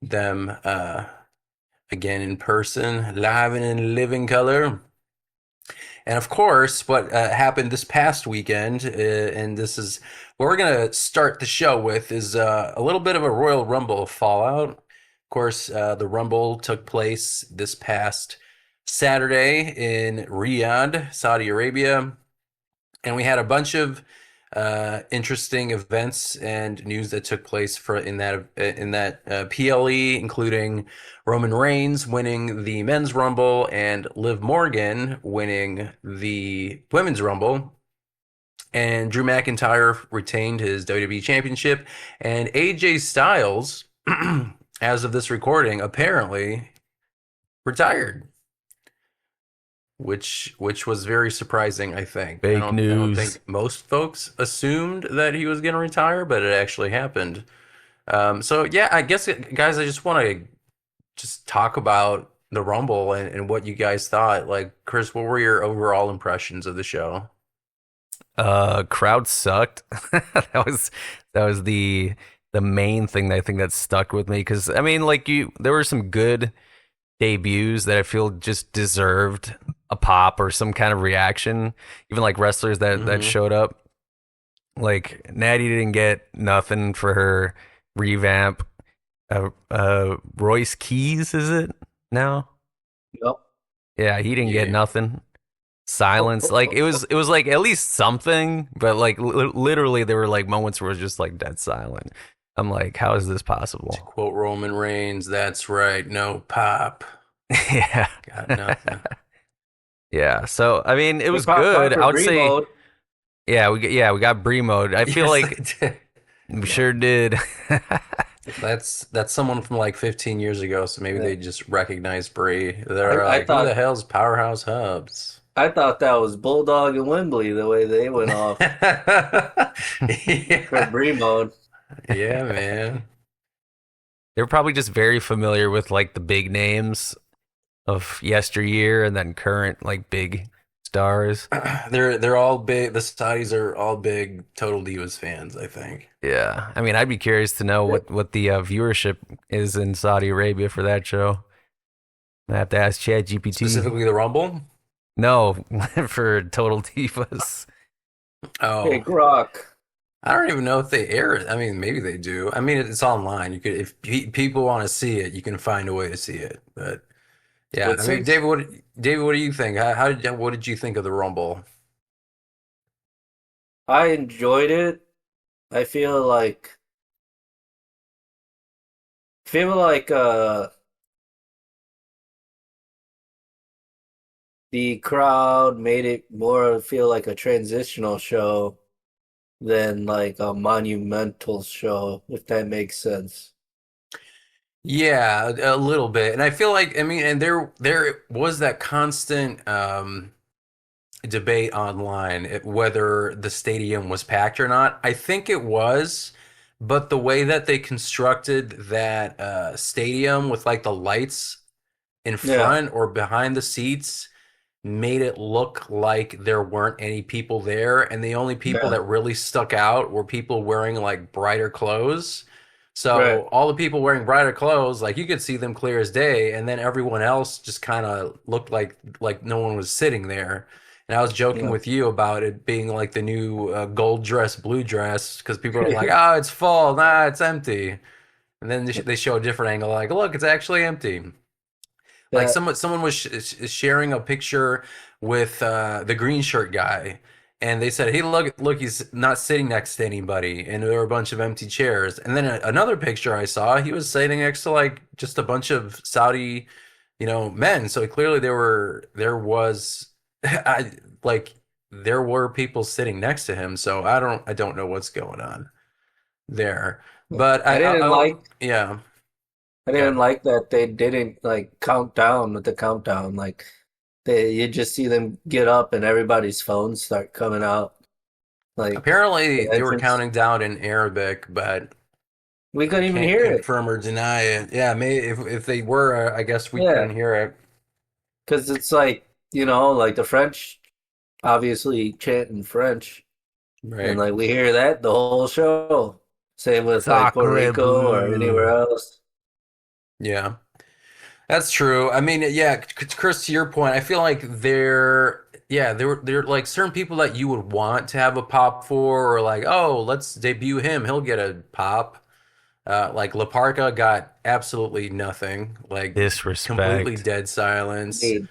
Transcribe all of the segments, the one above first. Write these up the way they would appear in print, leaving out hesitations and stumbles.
them again in person, live and in living color. And of course, what happened this past weekend, and this is what we're going to start the show with, is a little bit of a Royal Rumble fallout. Of course, the Rumble took place this past Saturday in Riyadh, Saudi Arabia, and we had a bunch of interesting events and news that took place in that PLE, including Roman Reigns winning the Men's Rumble and Liv Morgan winning the Women's Rumble. And Drew McIntyre retained his WWE Championship, and AJ Styles, as of this recording, apparently retired, which was very surprising, I think. I Fake don't I don't news. think most folks assumed that he was going to retire, but it actually happened. So yeah, I guess guys, I just want to just talk about the Rumble and what you guys thought. Like, Chris, what were your overall impressions of the show? Crowd sucked. That was the main thing that I think that stuck with me because I mean, like there were some good debuts that I feel just deserved a pop or some kind of reaction. Even like wrestlers that Hmm. showed up. Like Natty didn't get nothing for her revamp. Royce Keys, is it now? Yep. Yeah, he didn't get Yeah. nothing. Silence. Like it was like at least something, but like literally there were like moments where it was just like dead silent. I'm like, how is this To possible? quote Roman Reigns, that's right, no pop. Yeah. Got nothing. Yeah. So I mean, it They was popped good. I Piper would say, Bremo. yeah, we got Brie mode. I feel Yes, like they did. we sure did. That's someone from like 15 years ago, so maybe Yeah. they just recognized Brie. I, They're I like, who the thought hell's Powerhouse Hobbs? I thought that was Bulldog and Wembley the way they went off for Yeah. Bremo. Yeah, man. They were probably just very familiar with like the big names of yesteryear and then current like big stars. They're all big. The Saudis are all big Total Divas fans, I think. Yeah, I mean, I'd be curious to know what the viewership is in Saudi Arabia for that show. I have to ask Chat GPT. Specifically the Rumble. No, for Total Divas. Hey, Oh, Grok. I don't even know if they air it. I mean, maybe they do. I mean, it's online. You could, if people want to see it, you can find a way to see it. But yeah, But I mean, since David, what do you think? What did you think of the Rumble? I enjoyed it, I feel like the crowd made it more feel like a transitional show than like a monumental show, if that makes sense. Yeah, a little bit. And I feel like, I mean, and there was that constant debate online whether the stadium was packed or not. I think it was, but the way that they constructed that stadium with like the lights in Yeah, front or behind the seats made it look like there weren't any people there, and the only people yeah, that really stuck out were people wearing like brighter clothes. right. So all the people wearing brighter clothes, like you could see them clear as day, and then everyone else just kind of looked like no one was sitting there. And I was joking Yeah. with you about it being like the new gold dress, blue dress, because people are like, "Oh, it's full, nah, it's empty." And then they show a different angle, like, "Look, it's actually empty." Like That someone was sharing a picture with the green shirt guy, and they said, "Hey, look, he's not sitting next to anybody," and there were a bunch of empty chairs. And then another picture I saw, he was sitting next to like just a bunch of Saudi, men. So clearly there was, I like there were people sitting next to him. So I don't know what's going on there, but I didn't yeah. I Go didn't ahead. like that they didn't like count down with the countdown. Like you just see them get up and everybody's phones start coming out. Like Apparently, the they were entrance. counting down in Arabic, but We I couldn't even can't hear it. confirm or deny it. Yeah, maybe if they were, I guess we couldn't Yeah, hear it. because it's like, like the French obviously chant in French. And Right. like we hear that the whole show. Same with like Puerto Sacre Rico or anywhere bleu. else. Yeah. That's true. I mean, yeah, Chris, to your point, I feel like there like certain people that you would want to have a pop for, or like, oh, let's debut him, he'll get a pop. Like Laparca got absolutely nothing, like completely Disrespect. dead silence. Dude,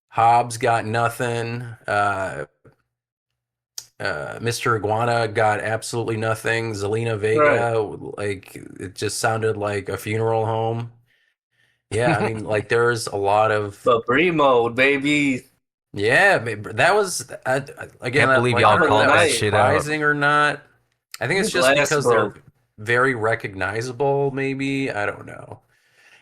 Hobbs got nothing. Mr. Iguana got absolutely nothing. Zelina right. Vega, like it just sounded like a funeral home. Yeah, I mean, like there's a lot of But Primo, baby, yeah, that was again, Can't believe like I y'all star don't of know if the called that was that night. shit out. surprising or not. I think The it's just glass because they're broke. very recognizable, maybe. I don't know.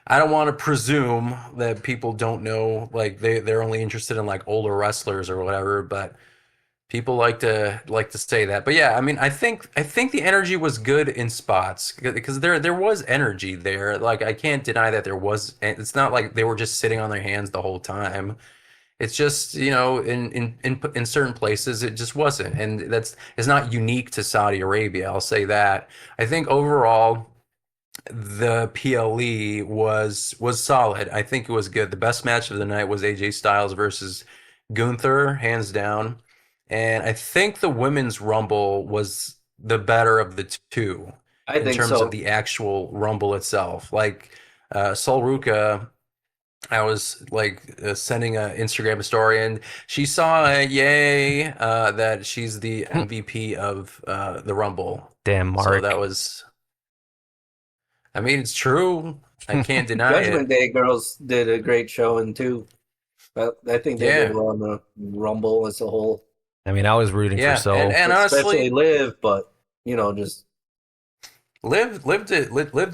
I don't want to presume that people don't know, like they're only interested in like older wrestlers or whatever, but people like to say that. But yeah, I mean, I think the energy was good in spots because there was energy there. Like I can't deny that there was. It's not like they were just sitting on their hands the whole time. It's just, in certain places it just wasn't. And that's it's not unique to Saudi Arabia, I'll say that. I think overall the PLE was solid. I think it was good. The best match of the night was AJ Styles versus Gunther, hands down. And I think the women's rumble was the better of the two I in think terms of so. the actual rumble itself. Like Sol Ruka, I was like sending an Instagram story, and she saw, yay, that she's the MVP of the Rumble. Damn, So that Mark. was, I mean, it's true. I can't deny Judgment it. Day girls did a great showing too. I think they did Yeah, well on the Rumble as a whole, I mean, I was rooting for yeah, and Soul. and especially honestly, Liv, but just lived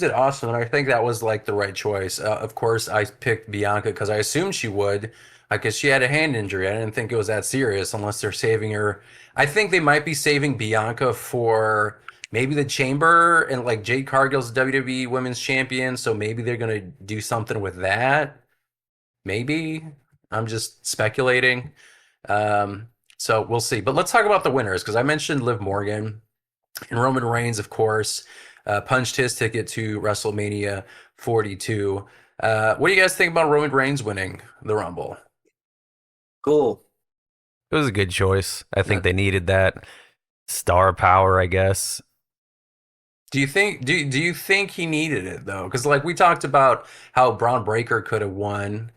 it awesome, and I think that was like the right choice. Of course, I picked Bianca because I assumed she would, because she had a hand injury. I didn't think it was that serious unless they're saving her. I think they might be saving Bianca for maybe the Chamber, and like Jade Cargill's WWE Women's Champion, so maybe they're gonna do something with that. Maybe I'm just speculating. Um, so we'll see. But let's talk about the winners because I mentioned Liv Morgan. And Roman Reigns, of course, punched his ticket to WrestleMania 42. What do you guys think about Roman Reigns winning the Rumble? cool. It was a good choice. I think Uh, they needed that star power, I guess. do you think he needed it though? Because like we talked about how Braun Breaker could have won,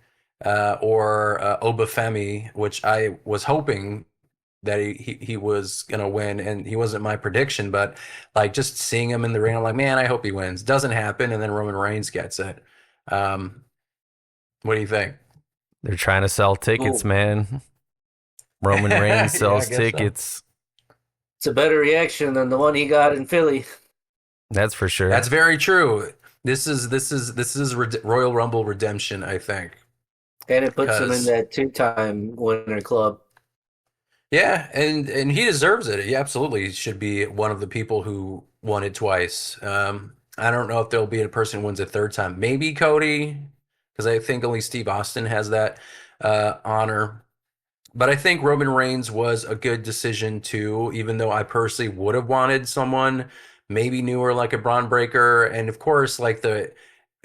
or Obafemi, which I was hoping that he was gonna win, and he wasn't my prediction, but like just seeing him in the ring, I'm like, man, I hope he wins. Doesn't happen, and then Roman Reigns gets it. Um, what do you think? They're trying to sell tickets, Cool. man. Roman Reigns Yeah, I sells guess so. tickets. It's a better reaction than the one he got in Philly. That's for sure. That's very true. This is Royal Rumble redemption, I think, And it puts him in because that two-time winner club. yeah, and he deserves it. He absolutely should be one of the people who won it twice. I don't know if there'll be a person who wins a third time. Maybe Cody, because I think only Steve Austin has that honor. But I think Roman Reigns was a good decision too, even though I personally would have wanted someone maybe newer like a Braun Breaker. And of course, like the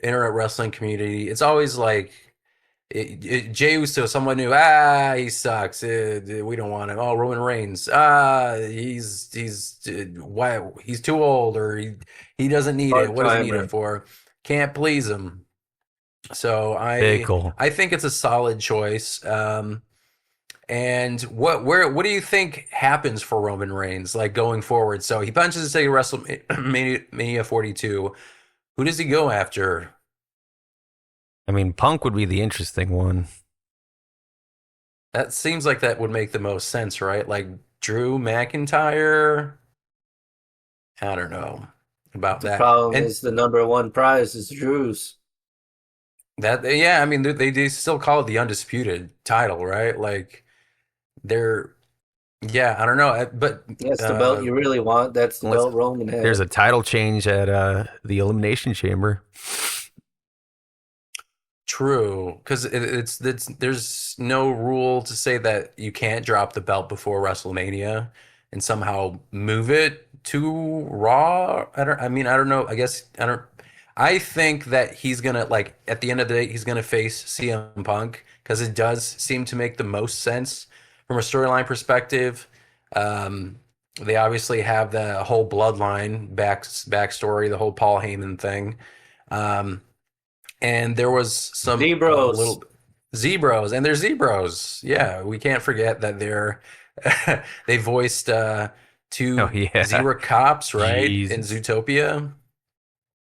internet wrestling community, it's always like Jey Uso, someone new. Ah, he sucks. We don't want him. Oh, Roman Reigns. Ah, why he's too old, or he doesn't need it. What does he need it Part-timer. for? Can't please him. So I Pickle. I think it's a solid choice. And what do you think happens for Roman Reigns like going forward? So he punches his ticket at WrestleMania 42. Who does he go after? I mean, Punk would be the interesting one. That seems like that would make the most sense, right? Like Drew McIntyre. I don't know about The that. problem And is the number one prize is Drew's. that, yeah, I mean, they still call it the undisputed title, right? Like they're, yeah, I don't know, but That's the belt uh, you really want. That's the Unless belt Roman there's had. a title change at the Elimination Chamber. true, because it's there's no rule to say that you can't drop the belt before WrestleMania and somehow move it to Raw. I mean, I don't know. I guess I don't. I think that he's gonna like at the end of the day he's gonna face CM Punk because it does seem to make the most sense from a storyline perspective. Um, they obviously have the whole bloodline backstory, the whole Paul Heyman thing, um, and there was some Zebros. little Zebros, and they're Zebros. Yeah, we can't forget that they're they voiced Oh two yeah. zebra cops, right, in Jesus. Zootopia.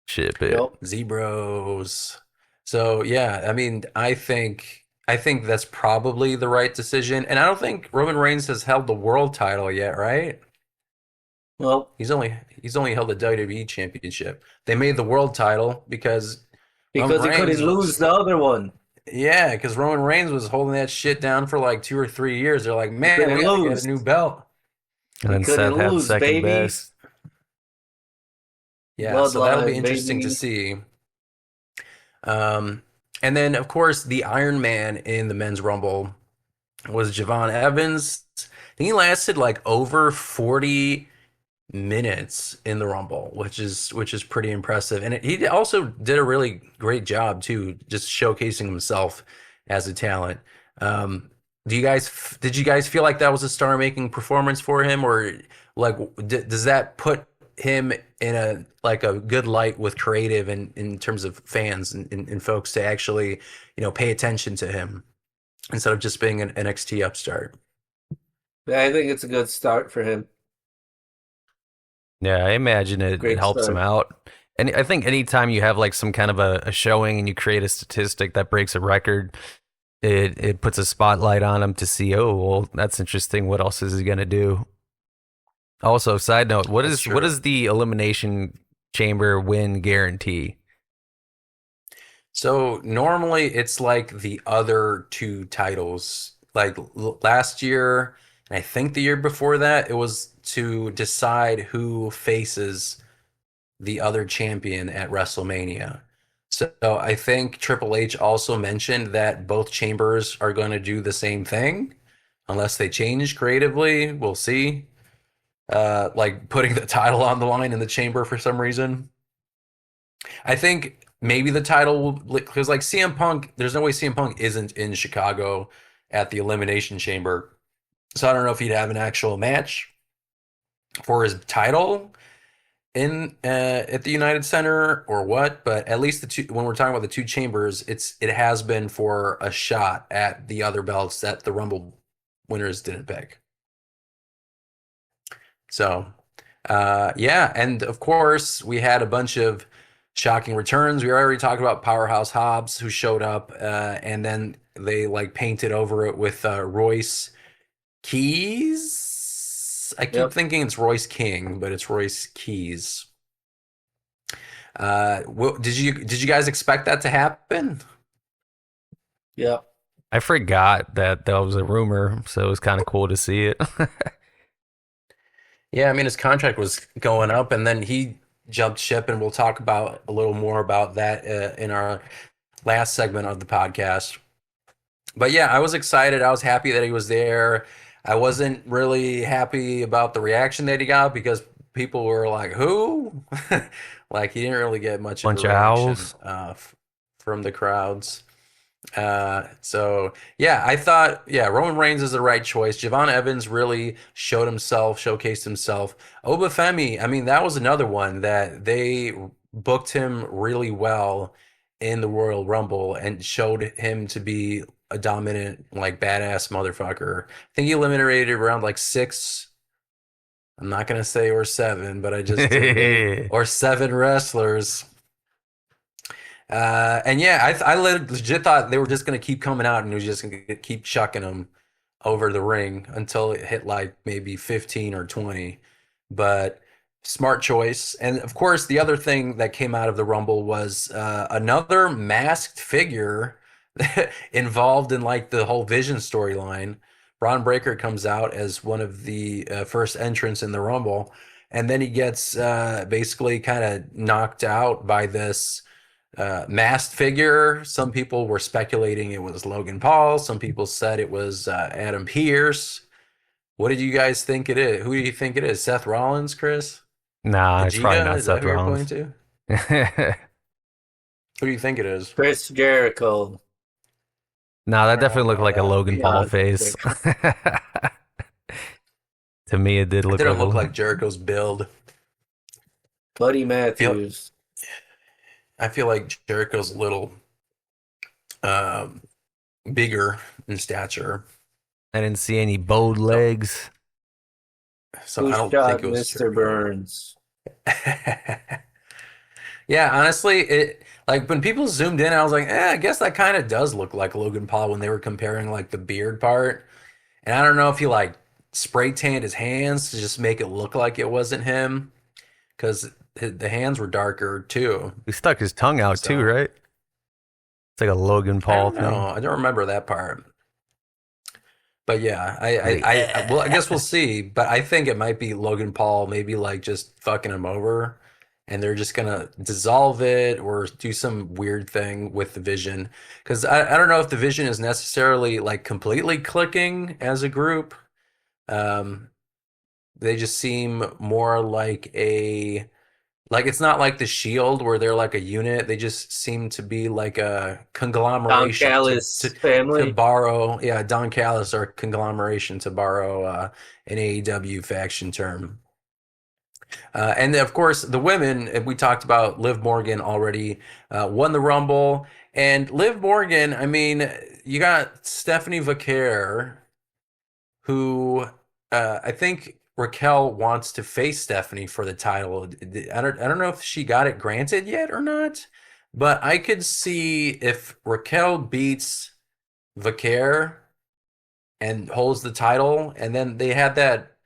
Ship it. Yep. Zebros. So yeah, I mean, I think that's probably the right decision. And I don't think Roman Reigns has held the world title yet, right? Well, He's only held the WWE championship. They made the world title because Roman because he couldn't Reigns lose was the other one. yeah, because Roman Reigns was holding that shit down for like 2 or 3 years. They're like, He man, we couldn't gotta get a lose. new belt. And He then couldn't Seth had lose, second baby. best. Yeah, so that'll be Bloodline, interesting to baby. see. Um, and then of course the Iron Man in the men's rumble was Javon Evans. I think he lasted like over 40 minutes in the Rumble, which is pretty impressive. And he also did a really great job too, just showcasing himself as a talent. Um, did you guys feel like that was a star-making performance for him, or like does that put him in a like a good light with creative and in terms of fans and folks to actually pay attention to him instead of just being an NXT upstart? Yeah, I think it's a good start for him. Yeah, I imagine it Great helps him start. out. And I think anytime you have like some kind of a showing and you create a statistic that breaks a record, it puts a spotlight on him to see, oh, well, that's interesting. What else is he gonna do? Also, side note, what That's is what true. is the elimination chamber win guarantee? So normally it's like the other two titles. Like last year, and I think the year before that, it was to decide who faces the other champion at WrestleMania. So I think Triple H also mentioned that both chambers are going to do the same thing, unless they change creatively. We'll see. Like putting the title on the line in the chamber for some reason. I think maybe the title will because like CM Punk, there's no way CM Punk isn't in Chicago at the Elimination Chamber. So I don't know if he'd have an actual match for his title in at the United Center or what. But at least the two when we're talking about the two chambers, it has been for a shot at the other belts that the Rumble winners didn't pick. So, yeah, and of course we had a bunch of shocking returns. We already talked about Powerhouse Hobbs, who showed up, and then they like painted over it with Royce Keys. I keep Yep. thinking it's Royce King, but it's Royce Keys. Did you guys expect that to happen? Yep. I forgot that that was a rumor, so it was kind of cool to see it. Yeah, I mean his contract was going up, and then he jumped ship, and we'll talk about a little more about that in our last segment of the podcast. But yeah, I was excited. I was happy that he was there. I wasn't really happy about the reaction that he got because people were like, "Who?" Like he didn't really get much of a Bunch of reaction owls. from the crowds. So yeah, I thought yeah, Roman Reigns is the right choice. Javon Evans really showed himself, showcased himself. Obafemi, I mean, that was another one that they booked him really well in the Royal Rumble and showed him to be a dominant, like badass motherfucker. I think he eliminated around like six. I'm not gonna say or seven, but I just did it. Or seven wrestlers. And yeah, I legit thought they were just gonna keep coming out and it was just gonna keep chucking them over the ring until it hit like maybe 15 or 20. But smart choice. And of course, the other thing that came out of the Rumble was another masked figure involved in like the whole Vision storyline. Braun Breaker comes out as one of the first entrants in the Rumble, and then he gets basically kind of knocked out by this masked figure. Some people were speculating it was Logan Paul. Some people said it was Adam Pearce. What did you guys think it is? Who do you think it is? Seth Rollins, Chris? Nah, it's probably Vegeta? not Is that Seth who you're pointing Rollins. to? Who do you think it is? Chris Jericho. No, that definitely looked like a Logan Paul Yeah, face. To me, it did It look didn't like look a. like Jericho's build. Buddy Feel Matthews. I feel like Jericho's a little um, bigger in stature, I didn't see any bowed so legs. Who I don't think shot it was Mr. Jericho. Burns? Yeah, honestly, it like when people zoomed in, I was like, I guess that kind of does look like Logan Paul when they were comparing like the beard part. And I don't know if he like spray tanned his hands to just make it look like it wasn't him, because the hands were darker too. He stuck his tongue out too, So right? It's like a Logan I Paul don't know. thing. I don't remember that part. But yeah, Like, well, I guess we'll yeah. see. But I think it might be Logan Paul, maybe like just fucking him over, and they're just gonna dissolve it or do some weird thing with the Vision. Because I don't know if the Vision is necessarily like completely clicking as a group. Um, they just seem more like it's not like the Shield where they're like a unit. They just seem to be like a Don conglomeration Callis to family. borrow, yeah, Don Callis or conglomeration to borrow an AEW faction term. And of course, the women, we talked about Liv Morgan already won the Rumble. And Liv Morgan, I mean, you got Stephanie Vaquer, who I think Raquel wants to face Stephanie for the title. I don't know if she got it granted yet or not, but I could see if Raquel beats Vaquer and holds the title, and then they had that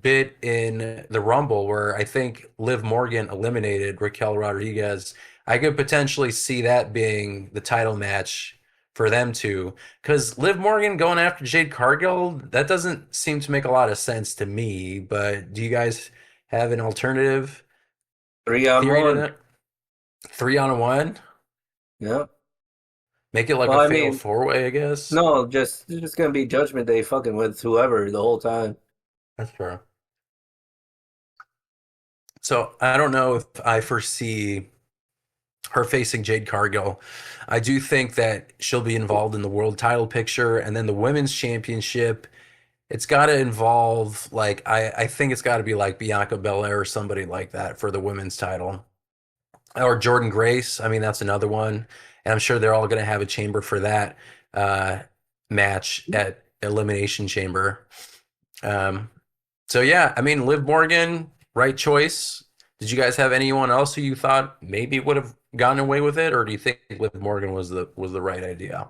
bit in the Rumble where I think Liv Morgan eliminated Raquel Rodriguez. I could potentially see that being the title match for them two. Because Liv Morgan going after Jade Cargill, that doesn't seem to make a lot of sense to me. But do you guys have an alternative theory to 3-on-1. that? 3-on-1? Yeah. Make it like Well, a I fatal mean, four way, I guess. no, just it's just gonna be Judgment Day fucking with whoever the whole time. That's fair. So I don't know if I foresee her facing Jade Cargill. I do think that she'll be involved in the world title picture, and then the women's championship. It's got to involve like I think it's got to be like Bianca Belair or somebody like that for the women's title, or Jordan Grace. I mean, that's another one, and I'm sure they're all going to have a chamber for that uh, match at Elimination Chamber. Um, so yeah, I mean, Liv Morgan, right choice. Did you guys have anyone else who you thought maybe would have gotten away with it, or do you think Liv Morgan was the right idea?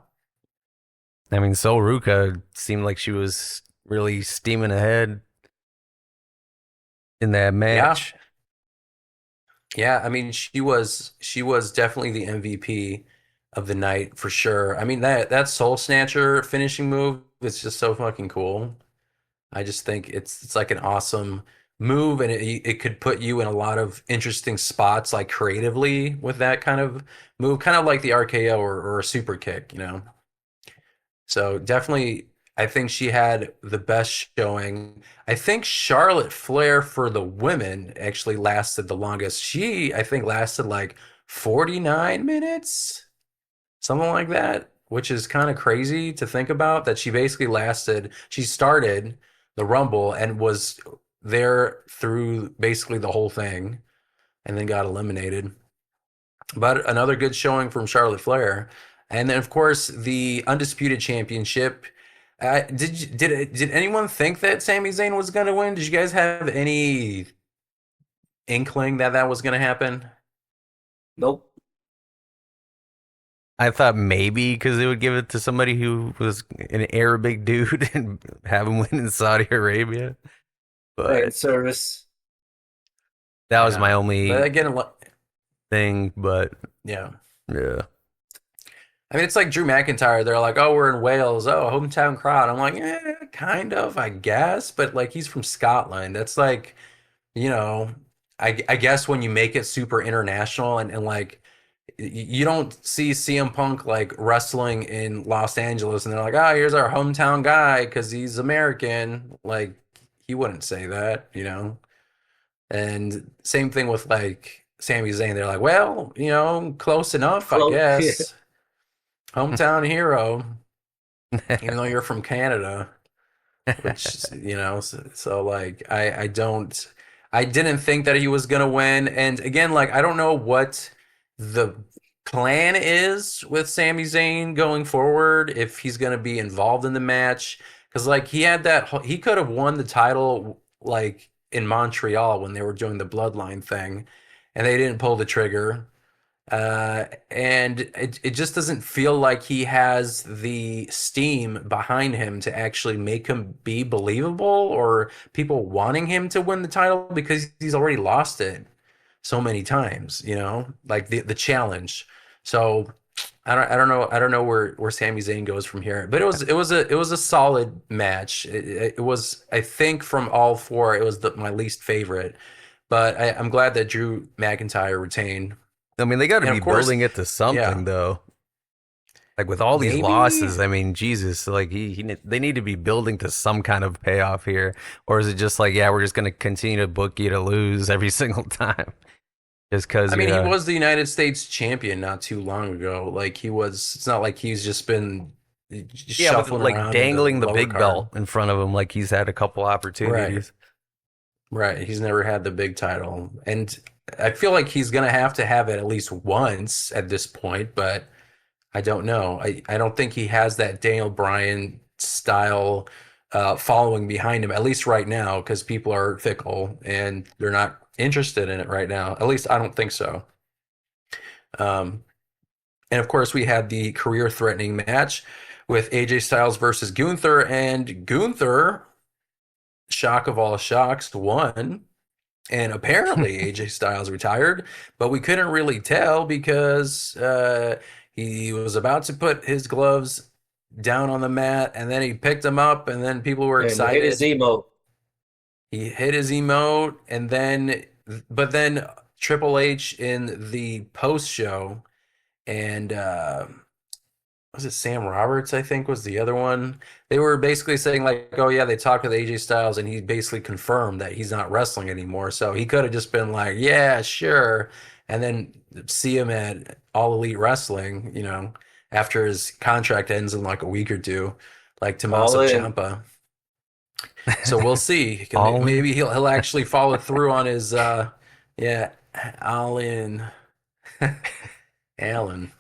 I mean, Sol Ruka seemed like she was really steaming ahead in that Yeah, match. yeah. I mean, she was definitely the MVP of the night for sure. I mean that Soul Snatcher finishing move is just so fucking cool. I just think it's like an awesome move, and it could put you in a lot of interesting spots, like creatively with that kind of move, kind of like the RKO or a super kick, you know. So definitely, I think she had the best showing. I think Charlotte Flair for the women actually lasted the longest. She, I think, lasted like 49 minutes, something like that, which is kind of crazy to think about that she basically lasted, she started the Rumble and was there through basically the whole thing and then got eliminated. But another good showing from Charlotte Flair. And then, of course, the Undisputed Championship. Did anyone think that Sami Zayn was going to win? Did you guys have any inkling that that was going to happen? Nope. I thought maybe because they would give it to somebody who was an Arabic dude and have him win in Saudi Arabia. Fan But service. that was my Yeah, but only again, thing. But yeah. yeah, I mean, it's like Drew McIntyre. They're like, "Oh, we're in Wales. Oh, hometown crowd." I'm like, "Yeah, kind of, I guess." But like, he's from Scotland. That's like, you know, I guess when you make it super international and like, you don't see CM Punk like wrestling in Los Angeles, and they're like, "Oh, here's our hometown guy because he's American." Like, he wouldn't say that, you know. And same thing with like Sami Zayn. They're like, well, close enough, I Close. Yeah. guess. Hometown hero, even though you're from Canada, which so like I didn't think that he was gonna win. And again, like I don't know what the plan is with Sami Zayn going forward, if he's gonna be involved in the match, because like he could have won the title like in Montreal when they were doing the bloodline thing, and they didn't pull the trigger. And it just doesn't feel like he has the steam behind him to actually make him be believable, or people wanting him to win the title, because he's already lost it so many times, like the challenge. So I don't know where Sami Zayn goes from here, but it was a solid match. It was, I think, from all four, it was my least favorite, but I'm glad that Drew McIntyre retained. I mean, they got to And be of course, building it to something yeah, though. Like with all these maybe. losses, I mean, Jesus, like they need to be building to some kind of payoff here, or is it just like, yeah, we're just gonna continue to book you to lose every single time, just because I mean, he was the United States champion not too long ago. Like he was, it's not like he's just been yeah, but shuffling like around in the dangling the lower big card. belt in front of him, like he's had a couple Right, opportunities. right. He's never had the big title. And I feel like he's gonna have to have it at least once at this point, but I don't know. I don't think he has that Daniel Bryan style following behind him, at least right now, because people are fickle and they're not interested in it right now. At least I don't think so. Um, And of course, we had the career-threatening match with AJ Styles versus Gunther, and Gunther, shock of all shocks, won. And apparently, AJ Styles retired, but we couldn't really tell because he was about to put his gloves down on the mat, and then he picked them up, and then people were And hit his excited. emote. He hit his emote, and but then Triple H in the post show, and was it Sam Roberts, I think was the other one. They were basically saying like, oh yeah, they talked with AJ Styles and he basically confirmed that he's not wrestling anymore. So he could have just been like, yeah, sure. And then see him at All Elite Wrestling, after his contract ends in like a week or two, like All Tommaso in. Ciampa. So we'll see. All in. Maybe he'll actually follow through on his yeah, all in Allen.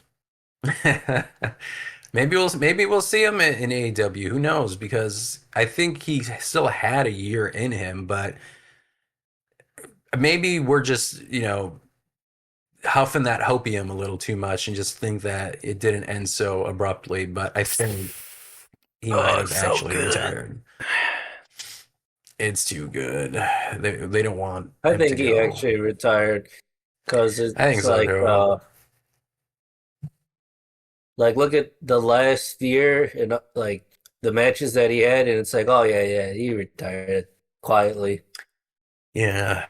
Maybe we'll see him in AEW. Who knows? Because I think he still had a year in him, but maybe we're just, huffing that hopium a little too much and just think that it didn't end so abruptly. But I think he might Oh, have so actually good. retired. It's too good. They don't want I him to think he go. actually retired because I think it's so too. like look at the last year and like the matches that he had, and it's like, oh yeah, yeah, he retired quietly. Yeah.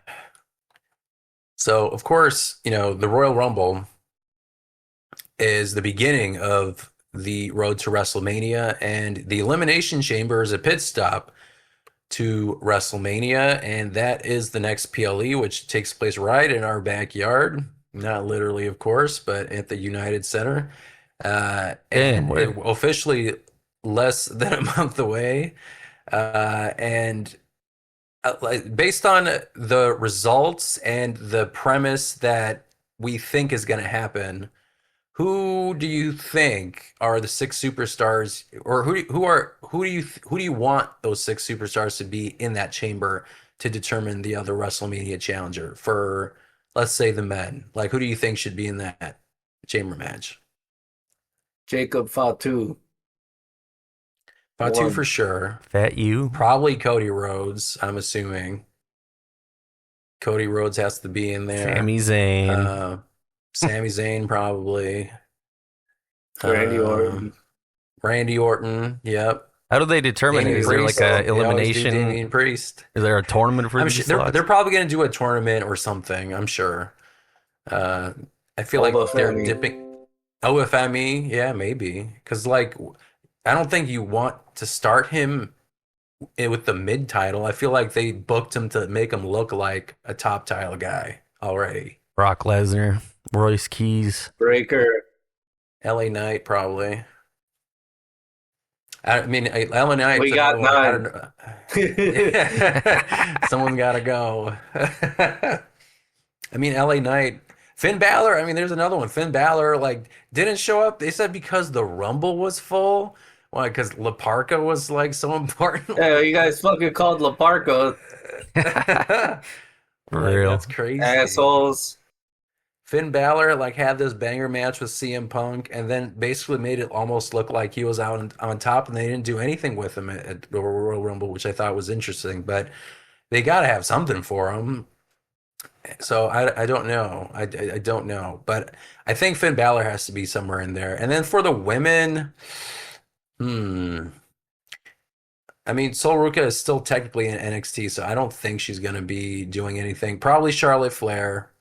So of course, the Royal Rumble is the beginning of the road to WrestleMania, and the Elimination Chamber is a pit stop to WrestleMania, and that is the next PLE, which takes place right in our backyard. Not literally, of course, but at the United Center. Damn, And where? officially less than a month away. And like, based on the results and the premise that we think is going to happen, who do you think are the six superstars, or who do you want those six superstars to be in that chamber to determine the other WrestleMania challenger for, let's say, the men? Like, who do you think should be in that chamber match? Jacob Fatu Fatu for won. sure. Fat you? Probably Cody Rhodes, I'm assuming. Cody Rhodes has to be in there. Sami Zayn. Uh, Sami Zayn probably. Randy Uh, Orton. Randy Orton, yep. How do they determine it? Damian Is there like Priest. a Jericho. They always do elimination? Damian Priest. Is there a tournament for I'm these sure they're slots? probably going to do a tournament or something. I'm sure. Uh, I feel Oba like they're Femi. dipping. OFME, yeah, maybe. Because like, I don't think you want to start him with the mid title. I feel like they booked him to make him look like a top title guy already. Brock Lesnar, Royce Keys. Breaker. LA Knight probably. I mean, LA Knight's We got another one. I don't 9. know. Someone's got to go. I mean, LA Knight, Finn Balor. I mean, there's another one. Finn Balor like didn't show up. They said because the Rumble was full. Why? Because La Parka was like so important. Yeah, you guys fucking called Laparco For Like real. that's crazy. assholes. Finn Balor like had this banger match with CM Punk, and then basically made it almost look like he was out on top, and they didn't do anything with him at the Royal Rumble, which I thought was interesting. But they got to have something for him. So I don't know. I don't know, but I think Finn Balor has to be somewhere in there. And then for the women, hmm. I mean, Sol Ruka is still technically in NXT, so I don't think she's going to be doing anything. Probably Charlotte Flair,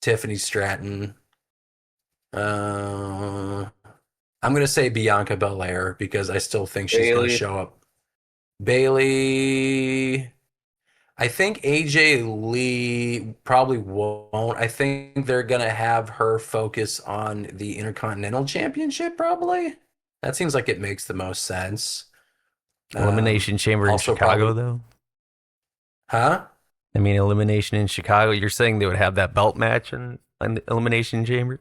Tiffany Stratton. Uh, I'm going to say Bianca Belair because I still think she's going to Bailey. show up. Bailey. I think AJ Lee probably won't. I think they're going to have her focus on the Intercontinental Championship, probably. That seems like it makes the most sense. Elimination Chamber in Also Chicago, probably, though. huh? I mean, Elimination in Chicago. You're saying they would have that belt match in the Elimination Chamber?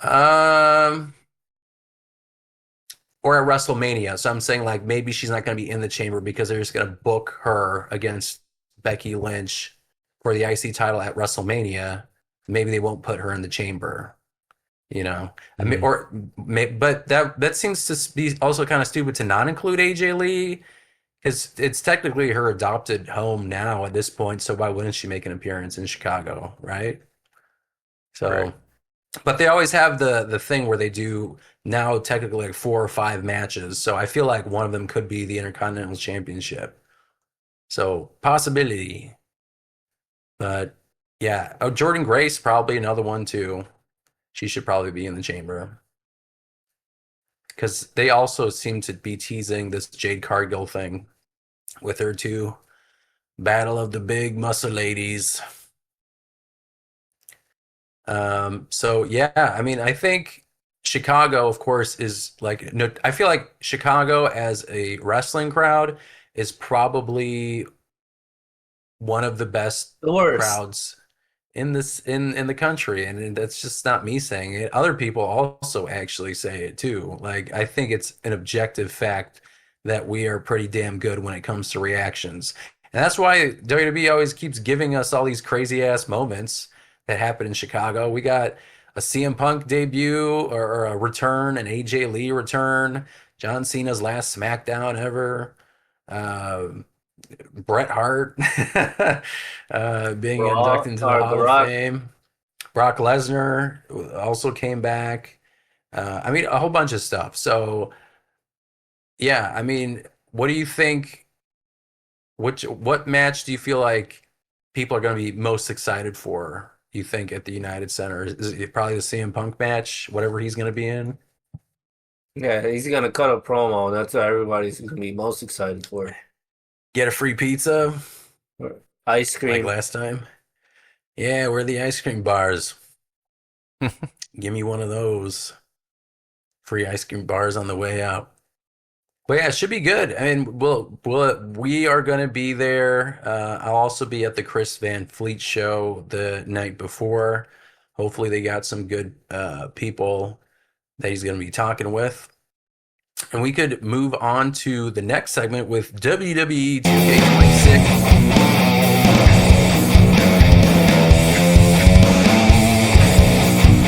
Um, or at WrestleMania. So I'm saying like maybe she's not going to be in the chamber because they're just going to book her against Becky Lynch for the IC title at WrestleMania. Maybe they won't put her in the chamber. You know, I mean, Mhm. but that seems to be also kind of stupid to not include AJ Lee because it's technically her adopted home now at this point. So why wouldn't she make an appearance in Chicago, right? Right. So, but they always have the thing where they do now technically like 4 or 5 matches. So I feel like one of them could be the Intercontinental Championship. So possibility, but yeah, oh, Jordan Grace probably another one too. She should probably be in the chamber because they also seem to be teasing this Jade Cargill thing with her too. Battle of the big muscle ladies. So yeah, I mean, I think Chicago, of course, is like no, I feel like Chicago as a wrestling crowd is probably one of the best The worst. crowds in this in the country, and that's just not me saying it. Other people also actually say it too. Like I think it's an objective fact that we are pretty damn good when it comes to reactions. And that's why WWE always keeps giving us all these crazy ass moments that happen in Chicago. We got a CM Punk debut or a return, an AJ Lee return, John Cena's last SmackDown ever. Um, Bret Hart being Raw inducted into the or The Hall of Rock. Fame. Brock Lesnar also came back. I mean, a whole bunch of stuff. So, yeah, I mean, what do you think? What match do you feel like people are going to be most excited for? You think at the United Center? Is it probably the CM Punk match, whatever he's going to be in? Yeah, he's gonna cut a promo. That's what everybody's gonna be most excited for. Get a free pizza Ice like cream. last time? Yeah, where are the ice cream bars? Give me one of those. Free ice cream bars on the way out. But yeah, it should be good. I mean, we are going to be there. I'll also be at the Chris Van Fleet show the night before. Hopefully, they got some good people that he's going to be talking with. And we could move on to the next segment with WWE 2K26.